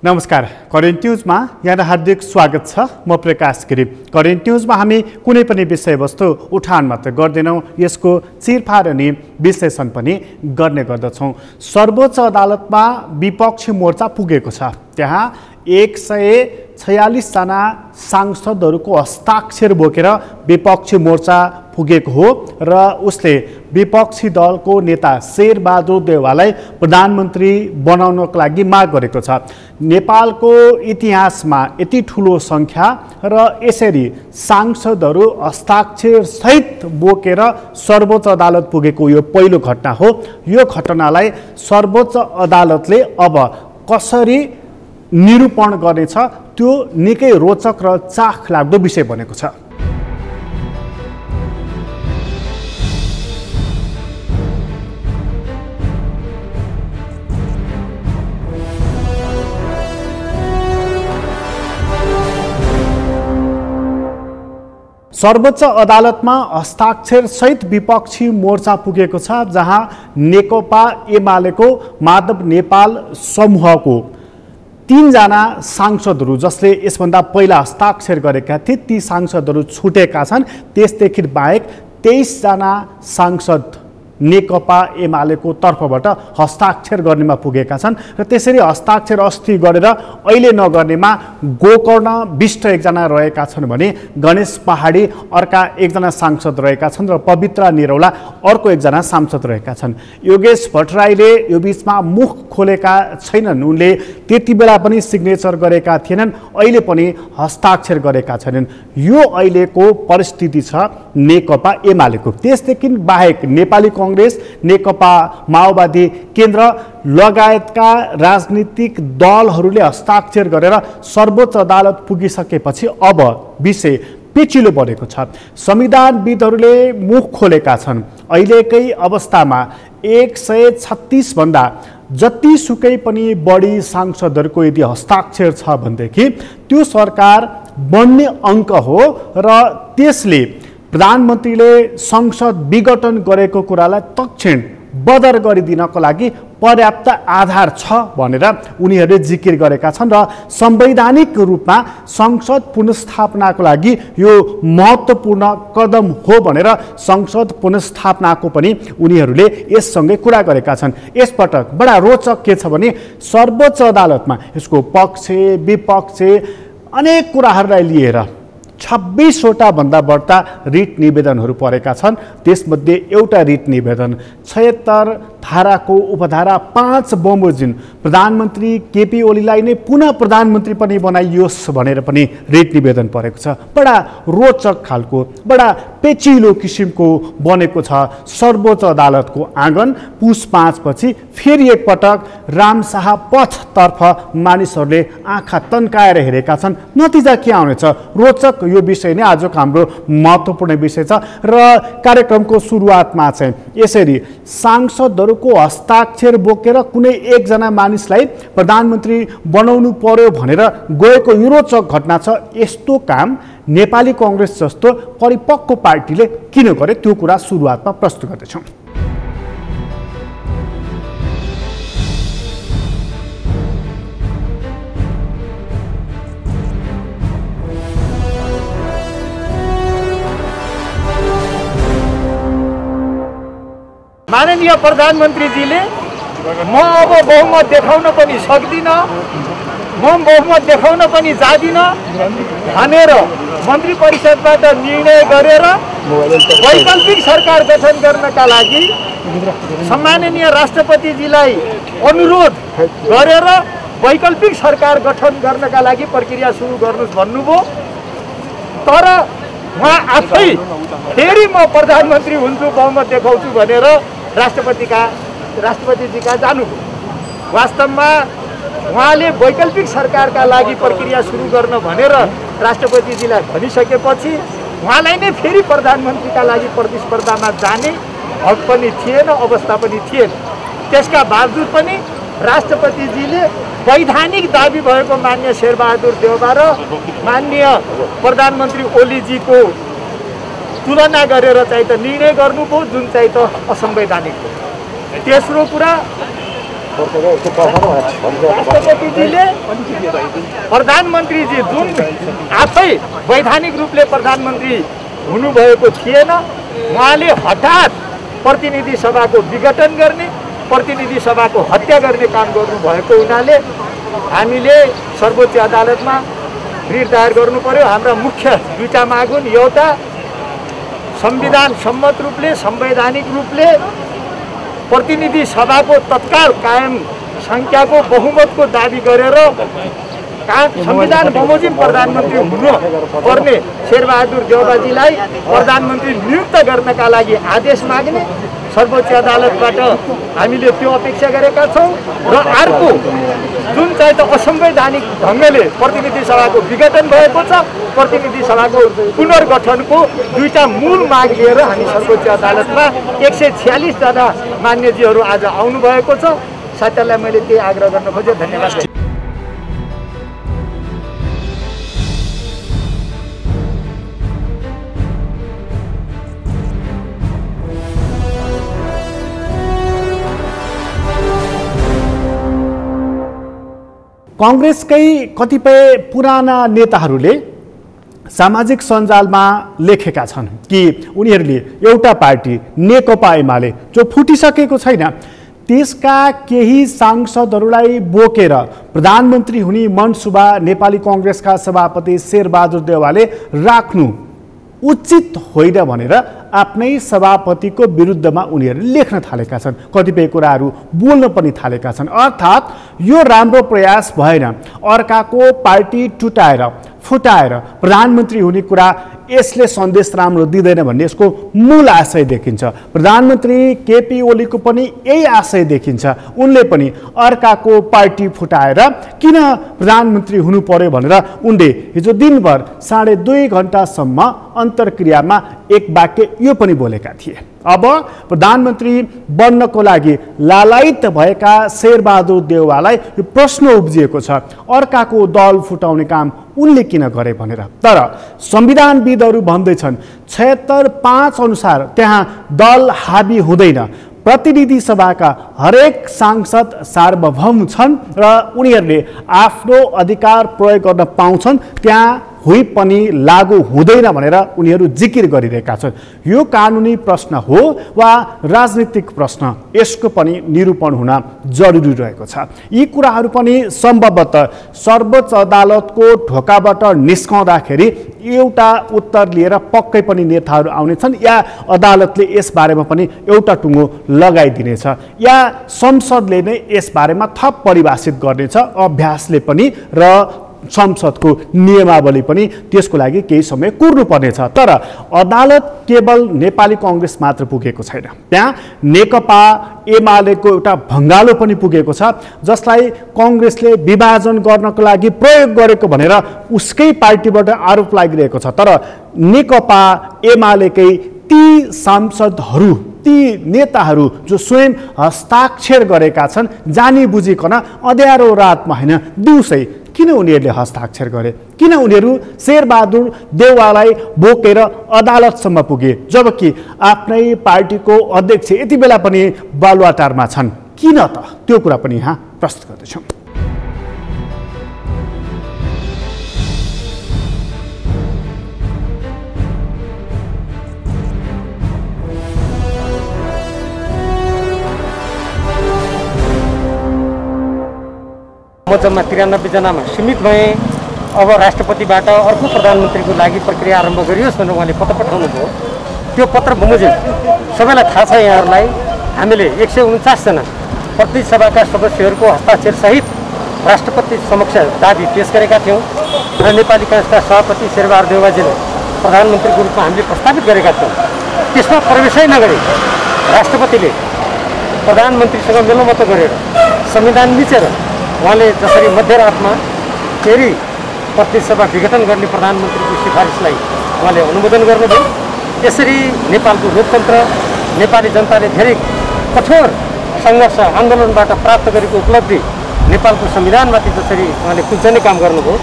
नमस्कार, करेन्ट न्युजमा यहाँ हार्दिक स्वागत छ। म प्रकाश गिरी। करेन्ट न्युजमा हामी कुनै पनि विषयवस्तु उठान मात्र गर्दैनौँ, यसको चिरफार अनि विश्लेषण पनि गर्ने गर्दछौँ। सर्वोच्च अदालतमा विपक्षी मोर्चा पुगेको छ। त्यहाँ 146 जना सांसदहरूको हस्ताक्षर बोकेर विपक्षी मोर्चा पुगेको हो र उसले विपक्षी दलको नेता शेरबहादुर देउवालाई प्रधानमन्त्री बनाउनको लागि माग गरेको छ। नेपालको इतिहासमा यति ठुलो सङ्ख्या र यसरी सांसदहरू हस्ताक्षर सहित बोकेर सर्वोच्च अदालत पुगेको यो पहिलो घटना हो। यो घटनालाई सर्वोच्च अदालतले अब कसरी निरूपण गर्नेछ त्यो निकै रोचक र चाख लाग्दो विषय बनेको छ। सर्वोच्च अदालतमा हस्ताक्षर सहित विपक्षी मोर्चा पुगेको छ, जहाँ नेकपा एमालेको माधव नेपाल समूहको 3 जना सांसदहरू जसले यसभन्दा पहिला हस्ताक्षर गरेका थिए ती सांसदहरू छुटेका छन्। त्यसदेखि बाहेक 23 जना सांसद नेकपा एमालेको तर्फबाट हस्ताक्षर गर्नेमा पुगेका छन् र त्यसरी हस्ताक्षर अस्ति गरेर अहिले नगर्नेमा गोकर्ण विष्ट एकजना रहेका छन् भने गणेश पहाडी अर्का एकजना सांसद रहेका छन् र पवित्रा निरौला अर्को एकजना सांसद रहेका छन्। योगेश भट्टराईले यो बीचमा मुख खोलेका छैनन्। उनले त्यति बेला पनि सिग्नेचर गरेका थिएनन्, अहिले पनि हस्ताक्षर गरेका छैनन्। यो अहिलेको परिस्थिति छ नेकपा एमालेको। त्यसदेखि बाहेक नेपाली कांग्रेस, नेकपा माओवादी केन्द्र लगायतका राजनीतिक दलहरूले हस्ताक्षर गरेर सर्वोच्च अदालत पुगिसकेपछि अब विषय पेचिलो बनेको छ। संविधानविदहरूले मुख खोलेका छन्। अहिलेकै अवस्थामा 136 भन्दा जतिसुकै पनि बढी सांसदहरूको यदि हस्ताक्षर छ भनेदेखि त्यो सरकार बन्ने अङ्क हो र त्यसले प्रधानमन्त्रीले संसद विघटन गरेको कुरालाई तक्षण बदर गरिदिनको लागि पर्याप्त आधार छ भनेर उनीहरूले जिकिर गरेका छन् र संवैधानिक रूपमा संसद पुनर्स्थापनाको लागि यो महत्त्वपूर्ण कदम हो भनेर संसद पुनर्स्थापनाको पनि उनीहरूले यससँगै कुरा गरेका छन्। यसपटक बडा रोचक के छ भने सर्वोच्च अदालतमा यसको पक्ष विपक्ष अनेक कुराहरूलाई लिएर 26 वटा भन्दा बढ्ता रिट निवेदनहरू परेका छन्। त्यसमध्ये एउटा रिट निवेदन 76 धाराको उपधारा 5 बमोजिम प्रधानमन्त्री केपी ओलीलाई नै पुनः प्रधानमन्त्री पनि बनाइयोस् भनेर पनि रिट निवेदन परेको छ। बडा रोचक खालको बडा पेचिलो किसिमको बनेको छ सर्वोच्च अदालतको आँगन। पुस 5 पछि फेरि एकपटक रामशाह पथतर्फ मानिसहरूले आँखा तन्काएर हेरेका छन्। नतिजा के आउनेछ? रोचक यो विषय नै आजको हाम्रो महत्त्वपूर्ण विषय छ र कार्यक्रमको सुरुवातमा चाहिँ यसरी सांसदहरूको हस्ताक्षर बोकेर कुनै एकजना मानिसलाई प्रधानमन्त्री बनाउनु पर्यो भनेर गएको यो रोचक घटना छ। यस्तो काम नेपाली कांग्रेस जस्तो परिपक्व पार्टीले किन गरे त्यो कुरा सुरुवातमा प्रस्तुत गर्दैछौँ। माननीय प्रधानमन्त्रीजीले म अब बहुमत देखाउन पनि सक्दिनँ, म बहुमत देखाउन पनि जादिनँ भनेर मन्त्री परिषदबाट निर्णय गरेर वैकल्पिक सरकार गठन गर्नका लागि सम्माननीय राष्ट्रपतिजीलाई अनुरोध गरेर वैकल्पिक सरकार गठन गर्नका लागि प्रक्रिया सुरु गर्नुहोस् भन्नुभयो। तर उहाँ आफै फेरि म प्रधानमन्त्री हुन्छु बहुमत देखाउँछु भनेर राष्ट्रपतिजीका जानुभयो। वास्तवमा उहाँले वैकल्पिक सरकारका लागि प्रक्रिया सुरु गर्न भनेर राष्ट्रपतिजीलाई भनिसकेपछि उहाँलाई नै फेरि प्रधानमन्त्रीका लागि प्रतिस्पर्धामा जाने हक पनि थिएन, अवस्था पनि थिएन। त्यसका बावजुद पनि राष्ट्रपतिजीले वैधानिक दाबी भएको मान्य शेरबहादुर देउवा र माननीय प्रधानमन्त्री ओलीजीको तुलना गरेर चाहिँ त निर्णय गर्नुभयो जुन चाहिँ त असंवैधानिक हो। तेस्रो कुरा राष्ट्रपतिजीले प्रधानमन्त्रीजी जुन आफै वैधानिक रूपले प्रधानमन्त्री हुनुभएको थिएन, उहाँले हठात प्रतिनिधि सभाको विघटन गर्ने, प्रतिनिधि सभाको हत्या गर्ने काम गर्नुभएको हुनाले हामीले सर्वोच्च अदालतमा रिट दायर गर्नु पर्यो। हाम्रा मुख्य दुईटा माग हुन्। एउटा संविधान सम्मत रूपले, संवैधानिक रूपले प्रतिनिधि सभाको तत्काल कायम संख्याको बहुमतको दाबी गरेर संविधान बमोजिम प्रधानमन्त्री हुनु पर्ने शेरबहादुर देउवाजीलाई प्रधानमन्त्री नियुक्त गर्नका लागि आदेश माग्ने सर्वोच्च अदालतबाट हामीले त्यो अपेक्षा गरेका छौँ। र अर्को जुन चाहिँ त असंवैधानिक ढङ्गले प्रतिनिधि सभाको विघटन भएको छ, प्रतिनिधि सभाको पुनर्गठनको दुईटा मूल माग लिएर हामी सर्वोच्च अदालतमा 146 जना मान्यजीहरू आज आउनुभएको छ। साथीहरूलाई मैले त्यही आग्रह गर्न खोजेँ। धन्यवाद। कांग्रेसकै कतिपय पुराना नेताहरूले सामाजिक सञ्जालमा लेखेका छन् कि उनीहरूले एउटा पार्टी नेकपा एमाले जो फुटिसकेको छैन त्यसका केही सांसदहरूलाई बोकेर प्रधानमन्त्री हुने मनसुबा नेपाली कांग्रेसका सभापति शेरबहादुर देउवाले राख्नु उचित होइन भनेर आफ्नै सभापतिको विरुद्धमा उनीहरूले लेख्न थालेका छन्। कतिपय कुराहरू बोल्न पनि थालेका छन्। अर्थात् यो राम्रो प्रयास भएन। अर्काको पार्टी टुटाएर फुटाएर प्रधानमन्त्री हुने कुरा यसले सन्देश राम्रो दिँदैन भन्ने यसको मूल आशय देखिन्छ। प्रधानमन्त्री केपी ओलीको पनि यही आशय देखिन्छ। उनले पनि अर्काको पार्टी फुटाएर किन प्रधानमन्त्री हुनु पर्यो भनेर उनले हिजो दिनभर 2.5 घण्टासम्म अन्तर्क्रियामा एक वाक्य यो पनि बोलेका थिए। अब प्रधानमन्त्री बन्नको लागि लालायित भएका शेरबहादुर देउवालाई यो प्रश्न उब्जिएको छ, अर्काको दल फुटाउने काम उनले किन गरे भनेर। तर संविधानविदहरू भन्दैछन् 76(5) अनुसार त्यहाँ दल हाबी हुँदैन। प्रतिनिधि सभाका हरेक सांसद सार्वभौम छन् र उनीहरूले आफ्नो अधिकार प्रयोग गर्न पाउँछन्। त्यहाँ हुई पनि लागू हुँदैन भनेर उनीहरू जिकिर गरिरहेका छन्। यो कानुनी प्रश्न हो वा राजनीतिक प्रश्न, यसको पनि निरूपण हुन जरुरी रहेको छ। यी कुराहरू पनि सम्भवतः सर्वोच्च अदालतको ढोकाबाट निस्कँदाखेरि एउटा उत्तर लिएर पक्कै पनि नेताहरू आउनेछन् या अदालतले यसबारेमा पनि एउटा टुङ्गो लगाइदिनेछ या संसदले नै यसबारेमा थप परिभाषित गर्नेछ। अभ्यासले पनि र संसदको नियमावली पनि त्यसको लागि केही समय कुर्नु पर्नेछ। तर अदालत केवल नेपाली कांग्रेस मात्र पुगेको छैन, त्यहाँ नेकपा एमालेको एउटा भङ्गालो पनि पुगेको छ, जसलाई कांग्रेसले विभाजन गर्नको लागि प्रयोग गरेको भनेर उसकै पार्टीबाट आरोप लागिरहेको छ। तर नेकपा एमालेकै ती सांसदहरू, ती नेताहरू जो स्वयं हस्ताक्षर गरेका छन्, जानी बुझिकन अँध्यारो रातमा होइन दिउँसै किन उनीहरूले हस्ताक्षर गरे? किन उनीहरू शेरबहादुर देउवालाई बोकेर अदालतसम्म पुगे जबकि आफ्नै पार्टीको अध्यक्ष यति बेला पनि बालुवाटारमा छन्? किन त? त्यो कुरा पनि यहाँ प्रस्तुत गर्दैछौँ। म जम्मा 93 जनामा सीमित भएँ। अब राष्ट्रपतिबाट अर्को प्रधानमन्त्रीको लागि प्रक्रिया आरम्भ गरियोस् भनेर उहाँले पत्र पठाउनु भयो। त्यो पत्र बमोजिम सबैलाई थाहा छ। यहाँहरूलाई हामीले 149 जना प्रतिनिधि सभाका सदस्यहरूको हस्ताक्षरसहित राष्ट्रपति समक्ष दाबी पेश गरेका थियौँ र नेपाली कांग्रेसका सभापति शेरबहादुर देउवाजीले प्रधानमन्त्रीको रूपमा हामीले प्रस्तावित गरेका थियौँ। त्यसमा प्रवेशै नगरी राष्ट्रपतिले प्रधानमन्त्रीसँग मेलमत गरेर संविधान मिचेर उहाँले जसरी मध्यरातमा फेरि प्रतिनिधि सभा विघटन गर्ने प्रधानमन्त्रीको सिफारिसलाई उहाँले अनुमोदन गर्नुभयो। यसरी नेपालको लोकतन्त्र, नेपाली जनताले धेरै कठोर सङ्घर्ष आन्दोलनबाट प्राप्त गरेको उपलब्धि, नेपालको संविधानमाथि जसरी उहाँले कुल्चने काम गर्नुभयो,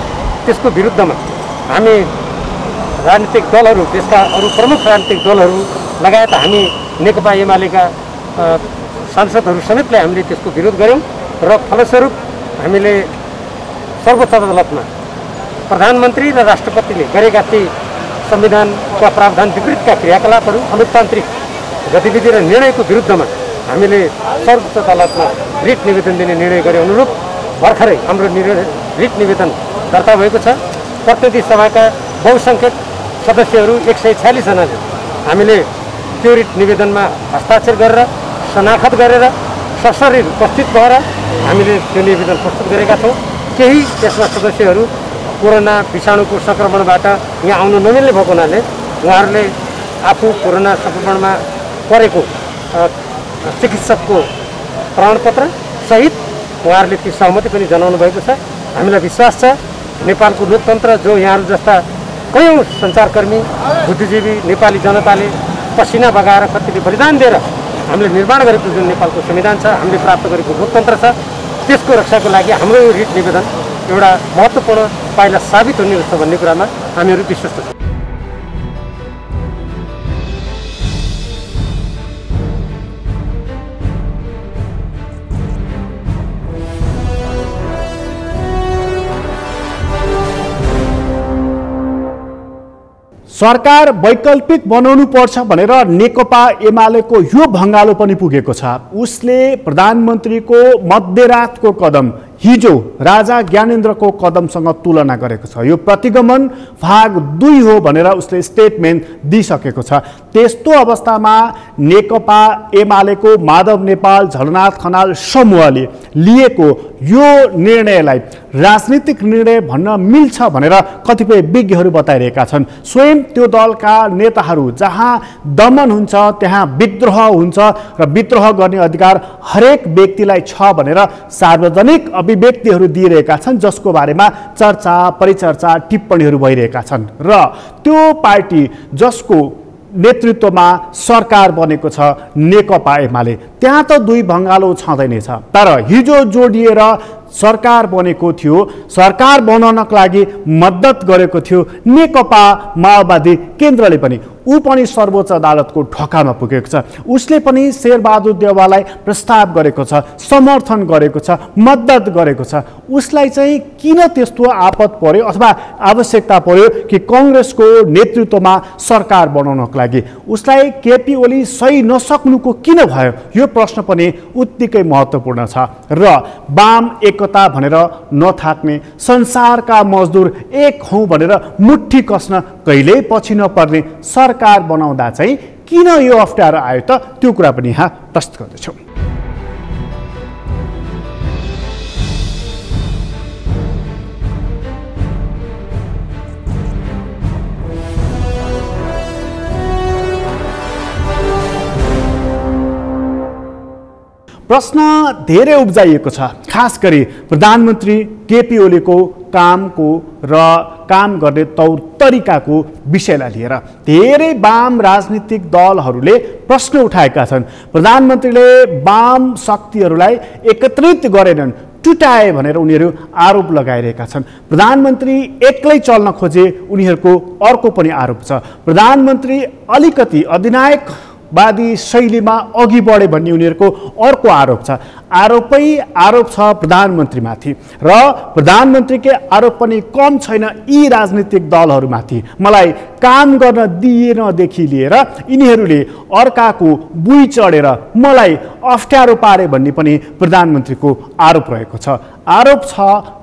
त्यसको विरुद्धमा हामी राजनीतिक दलहरू, देशका अरू प्रमुख राजनीतिक दलहरू लगायत हामी नेकपा एमालेका सांसदहरू समेतले हामीले त्यसको विरोध गऱ्यौँ। र फलस्वरूप हामीले सर्वोच्च अदालतमा प्रधानमन्त्री र राष्ट्रपतिले गरेका ती संविधानका प्रावधान विपरीतका क्रियाकलापहरू अनुतान्त्रिक गतिविधि र निर्णयको विरुद्धमा हामीले सर्वोच्च अदालतमा रिट निवेदन दिने निर्णय गरे अनुरूप भर्खरै हाम्रो रिट निवेदन दर्ता भएको छ। प्रतिनिधि सभाका बहुसङ्ख्यक सदस्यहरू 146 जनाले हामीले त्यो रिट निवेदनमा हस्ताक्षर गरेर शनाखत गरेर सशरीर उपस्थित भएर हामीले त्यो निवेदन प्रस्तुत गरेका छौँ। केही त्यसमा सदस्यहरू कोरोना विषाणुको सङ्क्रमणबाट यहाँ आउनु नमिल्ने भएको हुनाले उहाँहरूले आफू कोरोना सङ्क्रमणमा परेको चिकित्सकको प्रमाणपत्र सहित उहाँहरूले ती सहमति पनि जनाउनु भएको छ। हामीलाई विश्वास छ नेपालको लोकतन्त्र जो यहाँहरू जस्ता कयौँ सञ्चारकर्मी बुद्धिजीवी नेपाली जनताले पसिना बगाएर कतिले बलिदान दिएर हामीले निर्माण गरेको जुन नेपालको संविधान छ, हामीले प्राप्त गरेको लोकतन्त्र छ, त्यसको रक्षाको लागि हाम्रो यो रिट निवेदन एउटा महत्त्वपूर्ण पाइला साबित हुने रहेछ भन्ने कुरामा हामीहरू विश्वस्त छौँ। सरकार वैकल्पिक बनाउनु पर्छ भनेर नेकपा एमालेको यो भङ्गालो पनि पुगेको छ। उसले प्रधानमन्त्रीको मध्यरातको कदम हिजो राजा ज्ञानेन्द्रको कदमसँग तुलना गरेको छ। यो प्रतिगमन भाग 2 हो भनेर उसले स्टेटमेन्ट दिइसकेको छ। त्यस्तो अवस्थामा नेकपा एमालेको माधव नेपाल झलनाथ खनाल समूहले लिएको यो निर्णयलाई राजनीतिक निर्णय भन्न मिल्छ भनेर कतिपय विज्ञहरू बताइरहेका छन्। स्वयं त्यो दलका नेताहरू जहाँ दमन हुन्छ त्यहाँ विद्रोह हुन्छ र विद्रोह गर्ने अधिकार हरेक व्यक्तिलाई छ भनेर सार्वजनिक अभिव्यक्तिहरू दिइरहेका छन्, जसको बारेमा चर्चा परिचर्चा टिप्पणीहरू भइरहेका छन्। र त्यो पार्टी जसको नेतृत्वमा सरकार बनेको छ नेकपा एमाले, त्यहाँ त दुई भङ्गालो छँदैनछ। तर हिजो जोडिएर सरकार बनेको थियो, सरकार बनाउनको लागि मद्दत गरेको थियो नेकपा माओवादी केन्द्रले पनि। ऊ पनि सर्वोच्च अदालतको ढोकामा पुगेको छ। उसले पनि शेरबहादुर देउवालाई प्रस्ताव गरेको छ, समर्थन गरेको छ, मद्दत गरेको छ। उसलाई चाहिँ किन त्यस्तो आपत पर्यो अथवा आवश्यकता पर्यो कि कङ्ग्रेसको नेतृत्वमा सरकार बनाउनको लागि उसलाई केपी ओली सही नसक्नुको किन भयो, यो प्रश्न पनि उत्तिकै महत्त्वपूर्ण छ। र वाम एकता भनेर नथाक्ने, संसारका मजदुर एक हौँ भनेर मुट्ठी कस्न कहिल्यै पछि नपर्ने सरकार बनाउँदा चाहिँ किन यो अप्ठ्यारो आयो त, त्यो कुरा पनि यहाँ प्रस्तुत गर्दैछौँ। प्रश्न धेरै उब्जाइएको छ, खास गरी प्रधानमन्त्री केपी ओलीको कामको र काम गर्ने तौर तरिकाको विषयलाई लिएर धेरै वाम राजनीतिक दलहरूले प्रश्न उठाएका छन्। प्रधानमन्त्रीले वाम शक्तिहरूलाई एकत्रित गरेनन्, टुटाए भनेर उनीहरू आरोप लगाइरहेका छन्। प्रधानमन्त्री एक्लै चल्न खोजे उनीहरूको अर्को पनि आरोप छ। प्रधानमन्त्री अलिकति अधिनायकवादी शैलीमा अघि बढे भन्ने उनीहरूको अर्को आरोप छ। आरोपै आरोप छ प्रधानमन्त्रीमाथि र प्रधानमन्त्रीकै आरोप पनि कम छैन यी राजनीतिक दलहरूमाथि। मलाई काम गर्न दिएनदेखि लिएर यिनीहरूले अर्काको बुई चढेर मलाई अप्ठ्यारो पारे भन्ने पनि प्रधानमन्त्रीको आरोप रहेको छ। आरोप छ,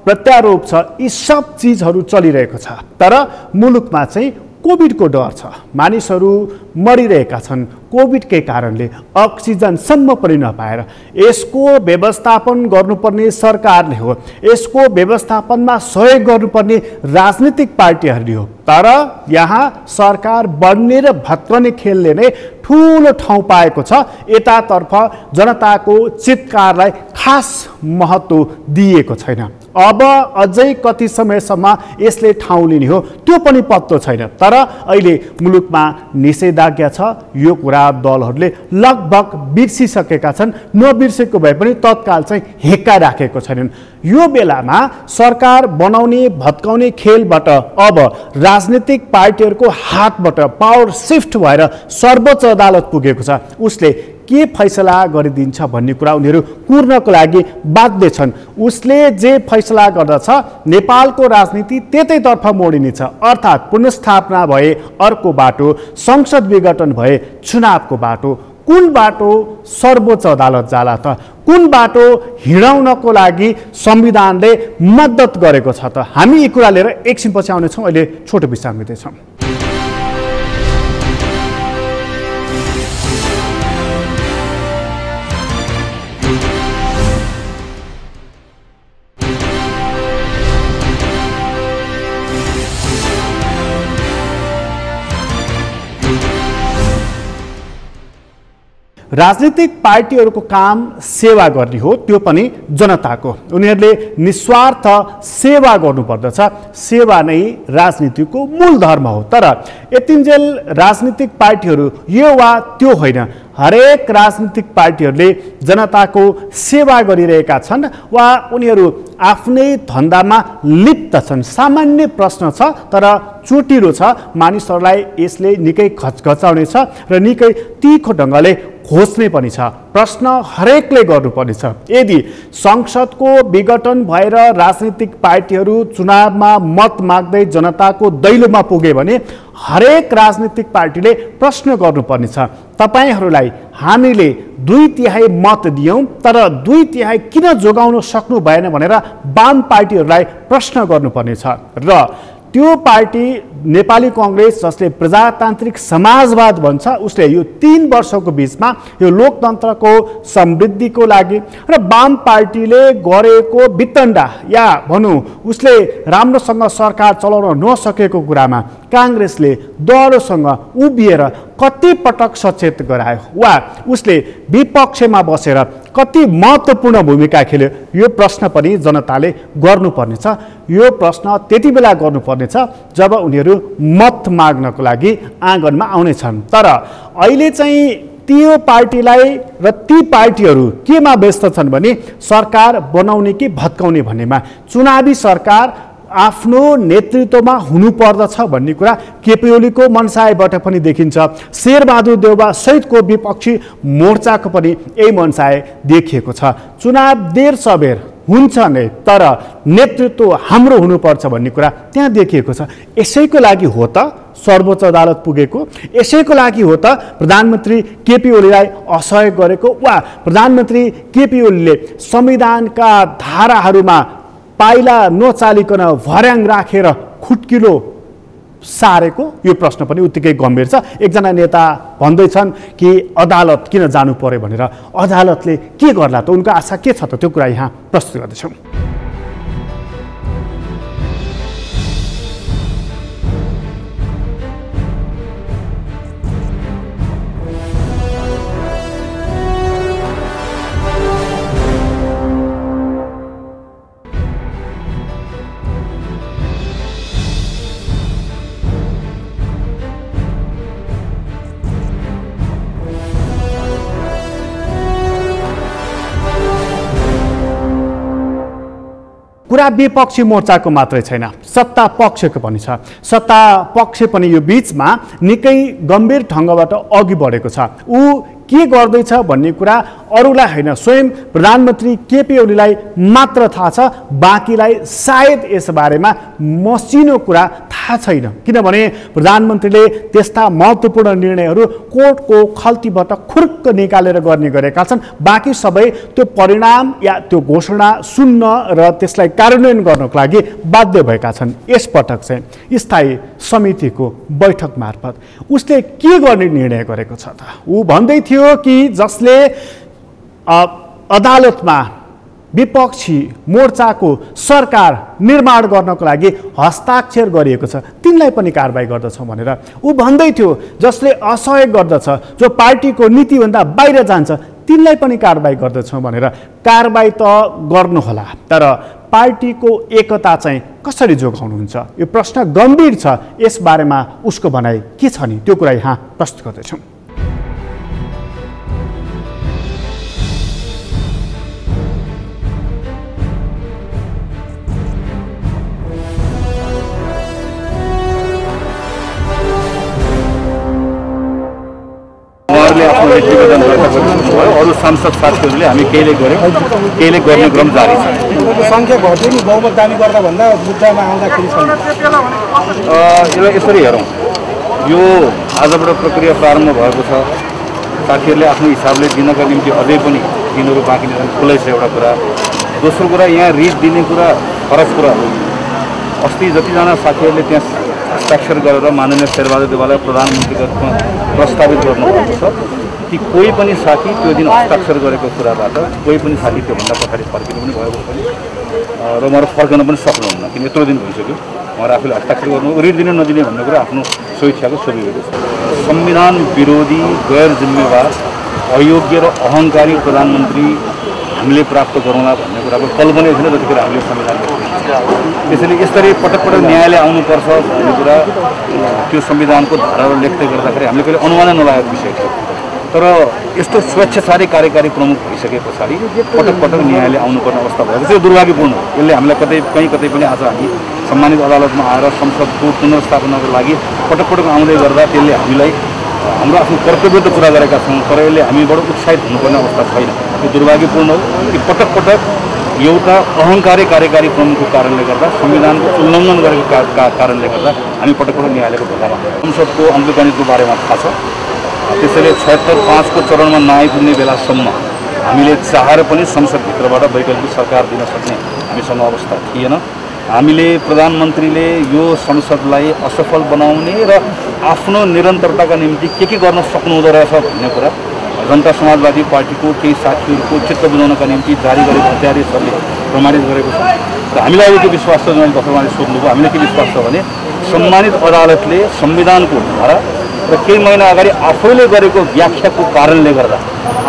प्रत्यारोप छ, यी सब चिजहरू चलिरहेको छ। तर मुलुकमा चाहिँ कोभिडको डर छ, मानिसहरू मरिरहेका छन् कोभिडकै कारणले, अक्सिजनसम्म पनि नपाएर। यसको व्यवस्थापन गर्नुपर्ने सरकारले हो, यसको व्यवस्थापनमा सहयोग गर्नुपर्ने राजनीतिक पार्टीहरूले हो। तर यहाँ सरकार बन्ने र भत्कने खेलले नै ठुलो ठाउँ पाएको छ। यतातर्फ जनताको चित्कारलाई खास महत्त्व दिएको छैन। अब अझै कति समयसम्म यसले ठाउँ लिने हो त्यो पनि पत्तो छैन। तर अहिले मुलुकमा निषेधाज्ञा छ, यो कुरा दलहरूले लगभग बिर्सिसकेका छन्। नबिर्सेको भए पनि तत्काल चाहिँ हेक्का राखेको छैनन्। यो बेलामा सरकार बनाउने भत्काउने खेलबाट अब राजनीतिक पार्टीहरूको हातबाट पावर सिफ्ट भएर सर्वोच्च अदालत पुगेको छ। उसले के फैसला गरिदिन्छ भन्ने कुरा उनीहरू कुर्नको लागि बाध्य छन्। उसले जे फैसला गर्दछ नेपालको राजनीति त्यतैतर्फ मोडिनेछ, अर्थात् पुनर्स्थापना भए अर्को बाटो, संसद विघटन भए चुनावको बाटो। कुन बाटो सर्वोच्च अदालत जाला त? कुन बाटो हिँडाउनको लागि संविधानले मद्दत गरेको छ त? हामी यी कुरा लिएर एकछिनपछि आउनेछौँ। अहिले छोटो विश्राम लिँदैछौँ। राजनीतिक पार्टीहरूको काम सेवा गर्ने हो, त्यो पनि जनताको। उनीहरूले निस्वार्थ सेवा गर्नुपर्दछ। सेवा नै राजनीतिको मूल धर्म हो। तर यतिन्जेल राजनीतिक पार्टीहरू यो वा त्यो होइन, हरेक राजनीतिक पार्टीहरूले जनताको सेवा गरिरहेका छन् वा उनीहरू आफ्नै धन्दामा लिप्त छन्। सामान्य प्रश्न छ, तर चोटिलो छ। मानिसहरूलाई यसले निकै खचखचाउने छ र निकै तीखो ढङ्गले खोज्ने पनि छ। प्रश्न हरेकले गर्नुपर्नेछ। यदि संसदको विघटन भएर राजनीतिक पार्टीहरू चुनावमा मत माग्दै जनताको दैलोमा पुगे भने हरेक राजनीतिक पार्टीले प्रश्न गर्नुपर्नेछ, तपाईहरूलाई हामीले 2/3 मत दियौँ तर 2/3 किन जोगाउन सक्नु भएन भनेर वाम पार्टीहरूलाई प्रश्न गर्नुपर्नेछ। र त्यो पार्टी नेपाली कांग्रेस जसले प्रजातान्त्रिक समाजवाद भन्छ, उसले यो 3 वर्षको बीचमा यो लोकतन्त्रको समृद्धिको लागि र वाम पार्टीले गरेको वितण्डा या भनौँ उसले राम्रोसँग सरकार चलाउन नसकेको कुरामा कांग्रेसले दरोसँग उभिएर कति पटक सचेत गरायो वा उसले विपक्षमा बसेर कति महत्त्वपूर्ण भूमिका खेल्यो, यो प्रश्न पनि जनताले गर्नुपर्नेछ। यो प्रश्न त्यति बेला गर्नुपर्नेछ जब उनीहरू मत माग्नको लागि आँगनमा आउनेछन्। तर अहिले चाहिँ त्यो पार्टीलाई र ती पार्टीहरू केमा व्यस्त छन् भने सरकार बनाउने कि भत्काउने भन्नेमा। चुनावी सरकार आफ्नो नेतृत्वमा हुनुपर्दछ भन्ने कुरा केपी ओलीको मनसायबाट पनि देखिन्छ। शेरबहादुर देउवा सहितको विपक्षी मोर्चाको पनि यही मनसाय देखिएको छ। चुनाव देर सबेर हुन्छ नै, तर नेतृत्व हाम्रो हुनुपर्छ भन्ने कुरा त्यहाँ देखिएको छ। यसैको लागि हो त सर्वोच्च अदालत पुगेको, यसैको लागि हो त प्रधानमन्त्री केपी ओलीलाई असहयोग गरेको वा प्रधानमन्त्री केपी ओलीले संविधानका धाराहरूमा पाइला नचालिकन भर्याङ राखेर खुट्किलो सारेको। यो प्रश्न पनि उत्तिकै गम्भीर छ। एकजना नेता भन्दैछन् कि अदालत किन जानु पर्यो भनेर। अदालतले के गर्ला त? उनको आशा के छ त? त्यो कुरा यहाँ प्रस्तुत गर्दैछौँ। कुरा विपक्षी मोर्चाको मात्रै छैन, सत्ता पक्षको पनि छ। सत्ता पक्ष पनि यो बीचमा निकै गम्भीर ढङ्गबाट अघि बढेको छ। ऊ के गर्दैछ भन्ने कुरा अरूलाई होइन, स्वयं प्रधानमन्त्री केपी ओलीलाई मात्र थाहा छ। बाँकीलाई सायद यस बारेमा मसिनो कुरा थाहा छैन, किनभने प्रधानमन्त्रीले त्यस्ता महत्त्वपूर्ण निर्णयहरू कोर्टको खल्तीबाट खुर्क निकालेर गर्ने गरेका छन्। बाँकी सबै त्यो परिणाम या त्यो घोषणा सुन्न र त्यसलाई कार्यान्वयन गर्नको लागि बाध्य भएका छन्। यसपटक चाहिँ स्थायी समितिको बैठक मार्फत उसले के गर्ने निर्णय गरेको छ त? ऊ भन्दै थियो कि जसले अदालतमा विपक्षी मोर्चाको सरकार निर्माण गर्नको लागि हस्ताक्षर गरिएको छ तिनलाई पनि कारबाही गर्दछौँ भनेर ऊ भन्दै थियो। जसले असहयोग गर्दछ, जो पार्टीको नीतिभन्दा बाहिर जान्छ, तिनलाई पनि कारबाही गर्दछौँ भनेर कारबाही त गर्नुहोला, तर पार्टीको एकता चाहिँ कसरी जोगाउनुहुन्छ? यो प्रश्न गम्भीर छ। यसबारेमा उसको भनाइ के छ नि, त्यो कुरा यहाँ प्रस्तुत गर्दैछौँ। आफ्नो व्यक्तिगत अरू सांसद साथीहरूले हामी केहीले गऱ्यौँ, केहीले गर्ने क्रम जारी छ। संख्या घट्यो नि बहुमत दाबी गर्दा भन्दा मुद्दामा आउँदाखेरि छैन। यसलाई यसरी हेरौँ, यो आजबाट प्रक्रिया प्रारम्भ भएको छ। साथीहरूले आफ्नो हिसाबले दिनका निम्ति अझै पनि दिनहरू बाँकी नै खुलै छ एउटा कुरा। दोस्रो कुरा, यहाँ रिट दिने कुरा फरक कुरा हो। अस्ति जतिजना साथीहरूले त्यहाँ हस्ताक्षर गरेर माननीय शेरबहादुर देवाललाई प्रधानमन्त्रीको रूपमा प्रस्तावित गर्नुभएको छ, ती कोही पनि साथी त्यो दिन हस्ताक्षर गरेको कुराबाट कोही पनि साथी त्योभन्दा पछाडि फर्किनु पनि भएको छैन र उहाँहरू फर्कन पनि सक्नुहुन्न, किन यत्रो दिन भइसक्यो। उहाँहरू आफूले हस्ताक्षर गर्नु, रिट दिने नदिने भन्ने कुरा आफ्नो स्वेच्छाको सुविधा छ। संविधान विरोधी, गैर जिम्मेवार, अयोग्य र अहङ्कारी प्रधानमन्त्री हामीले प्राप्त गरौँला भन्ने कुराको कल्पनै थिएन जतिखेर हामीले संविधान त्यसैले यसरी पटक पटक न्यायालय आउनुपर्छ भन्ने कुरा त्यो संविधानको धाराहरू लेख्दै गर्दाखेरि हामीले कहिले अनुमानै नलागेको विषय थियो। तर यस्तो स्वेच्छाचारी कार्यकारी प्रमुख भइसके पछाडि पटक पटक न्यायालय आउनुपर्ने अवस्था भएको चाहिँ दुर्भाग्यपूर्ण हो। यसले हामीलाई कतै पनि आज हामी सम्मानित अदालतमा आएर संसदको पुनर्स्थापनाको लागि पटक पटक आउँदै गर्दा त्यसले हामीलाई हाम्रो आफ्नो कर्तव्य त पुरा गरेका छौँ, तर यसले हामीबाट उत्साहित हुनुपर्ने अवस्था छैन। यो दुर्भाग्यपूर्ण हो कि पटक पटक एउटा अहङ्कारी कार्यकारी प्रमुखको कारणले गर्दा, संविधानको उल्लङ्घन गरेको कारणले गर्दा हामी पटक पटक न्यायालयको ढोकामा। संसदको अङ्कगणितको बारेमा थाहा छ, त्यसैले 76.5 को चरणमा नआइपुग्ने बेलासम्म हामीले चाहेर पनि संसदभित्रबाट वैकल्पिक सरकार दिन सक्ने हामीसँग अवस्था थिएन। हामीले प्रधानमन्त्रीले यो संसदलाई असफल बनाउने र आफ्नो निरन्तरताका निम्ति के गर्न सक्नुहुँदो रहेछ भन्ने कुरा जनता समाजवादी पार्टीको केही साथीहरूको चित्त बुझाउनका निम्ति जारी गरेको अध्यादेशहरूले प्रमाणित गरेको छ। र हामीलाई अहिले के विश्वास छ, मैले तपाईँले सोध्नुभयो, हामीले के विश्वास छ भने सम्मानित अदालतले संविधानको धारा र केही महिना अगाडि आफैले गरेको व्याख्याको कारणले गर्दा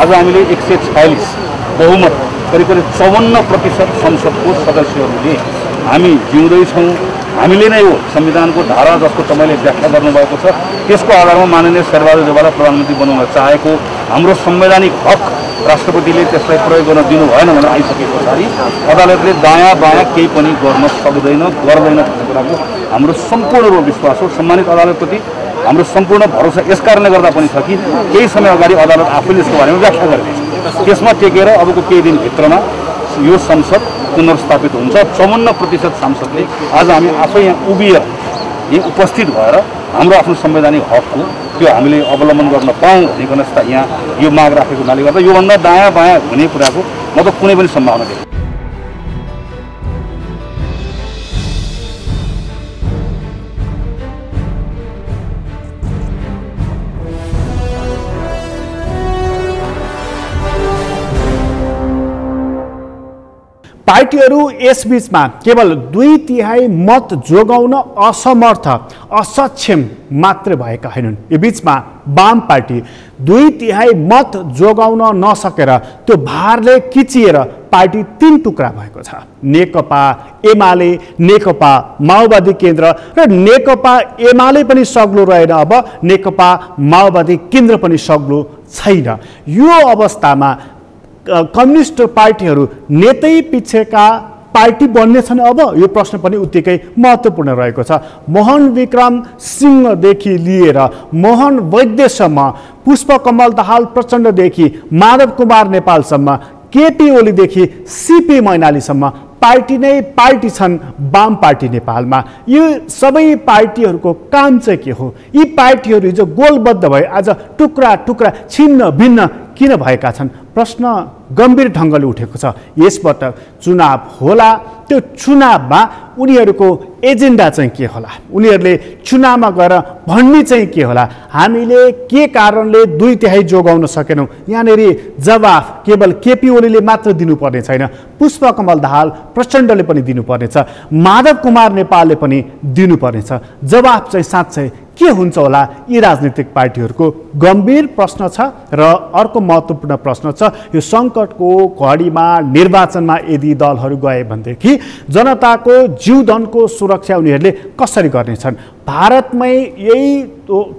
आज हामीले 146 बहुमत करिब 54% संसदको सदस्यहरूले हामी जिउँदैछौँ। हामीले नै हो संविधानको धारा जसको तपाईँले व्याख्या गर्नुभएको छ त्यसको आधारमा माननीय शेरबहादुर देवाललाई प्रधानमन्त्री बनाउन चाहेको हाम्रो संवैधानिक हक राष्ट्रपतिले त्यसलाई प्रयोग गर्न दिनु भएन भनेर आइसके पछाडि अदालतले दायाँ बायाँ केही पनि गर्न सक्दैन, गर्दैन भन्ने कुराको हाम्रो सम्पूर्ण रूप विश्वास हो। सम्मानित अदालतप्रति हाम्रो सम्पूर्ण भरोसा यस कारणले गर्दा पनि छ कि केही समय अगाडि अदालत आफैले यसको बारेमा व्याख्या गर्नेछ, त्यसमा टेकेर अबको केही दिनभित्रमा यो संसद पुनर्स्थापित हुन्छ। 54% सांसदले आज हामी आफै यहाँ उभिएर यहाँ उपस्थित भएर हाम्रो आफ्नो संवैधानिक हकको त्यो हामीले अवलम्बन गर्न पाऊँ भनिकन यहाँ यो माग राखेको हुनाले गर्दा योभन्दा दायाँ बायाँ हुने कुराको म त कुनै पनि सम्भावना देख्छु। पार्टीहरू यसबीचमा केवल 2/3 मत जोगाउन असमर्थ, असक्षम मात्र भएका होइनन्। यो बीचमा वाम पार्टी 2/3 मत जोगाउन नसकेर त्यो भारले किचिएर पार्टी 3 टुक्रा भएको छ। नेकपा एमाले, नेकपा माओवादी केन्द्र र नेकपा एमाले पनि सग्लो रहेन, अब नेकपा माओवादी केन्द्र पनि सग्लो छैन। यो अवस्थामा कम्युनिस्ट पार्टीहरू नेतै पिछेका पार्टी बन्नेछन् अब? यो प्रश्न पनि उत्तिकै महत्त्वपूर्ण रहेको छ। मोहन विक्रम सिंहदेखि लिएर मोहन वैद्यसम्म, पुष्पकमल दाहाल प्रचण्डदेखि माधव कुमार नेपालसम्म, केपी ओलीदेखि सीपी मैनालीसम्म पार्टी नै पार्टी छन् वाम पार्टी नेपालमा। यो सबै पार्टीहरूको काम चाहिँ के हो? यी पार्टीहरू हिजो गोलबद्ध भए आज टुक्रा टुक्रा छिन्न भिन्न किन भएका छन्? प्रश्न गम्भीर ढङ्गले उठेको छ। यसपटक चुनाव होला, त्यो चुनावमा उनीहरूको एजेन्डा चाहिँ के होला? उनीहरूले चुनावमा गएर भन्ने चाहिँ के होला? हामीले के कारणले 2/3 जोगाउन सकेनौँ? यहाँनिर जवाफ केवल केपी ओलीले मात्र दिनुपर्ने छैन, पुष्पकमल दाहाल प्रचण्डले पनि दिनुपर्नेछ, माधव कुमार नेपालले पनि दिनुपर्नेछ। जवाफ चाहिँ साँच्चै के हुन्छ होला? यी राजनीतिक पार्टीहरूको गम्भीर प्रश्न छ। र अर्को महत्त्वपूर्ण प्रश्न छ, यो सङ्कटको घडीमा निर्वाचनमा यदि दलहरू गए भनेदेखि जनताको जीवधनको सुरक्षा उनीहरूले कसरी गर्नेछन्? भारतमै यही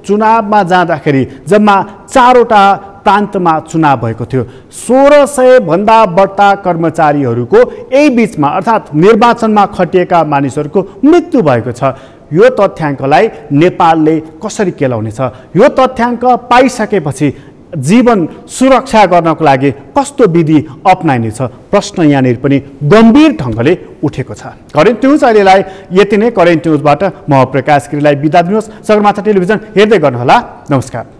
चुनावमा जाँदाखेरि जम्मा 4वटा प्रान्तमा चुनाव भएको थियो। 1600 भन्दा बढ्ता कर्मचारीहरूको यही बीचमा अर्थात् निर्वाचनमा खटिएका मानिसहरूको मृत्यु भएको छ। यो तथ्याङ्कलाई नेपालले कसरी केलाउनेछ? यो तथ्याङ्क पाइसकेपछि जीवन सुरक्षा गर्नको लागि कस्तो विधि अपनाइनेछ प्रश्न यहाँनिर पनि गम्भीर ढङ्गले उठेको छ। करेन्ट न्युज अहिलेलाई यति नै। करेन्ट न्युजबाट म प्रकाश गिरीलाई बिदा दिनुहोस्। सगरमाथा टेलिभिजन हेर्दै गर्नुहोला। नमस्कार।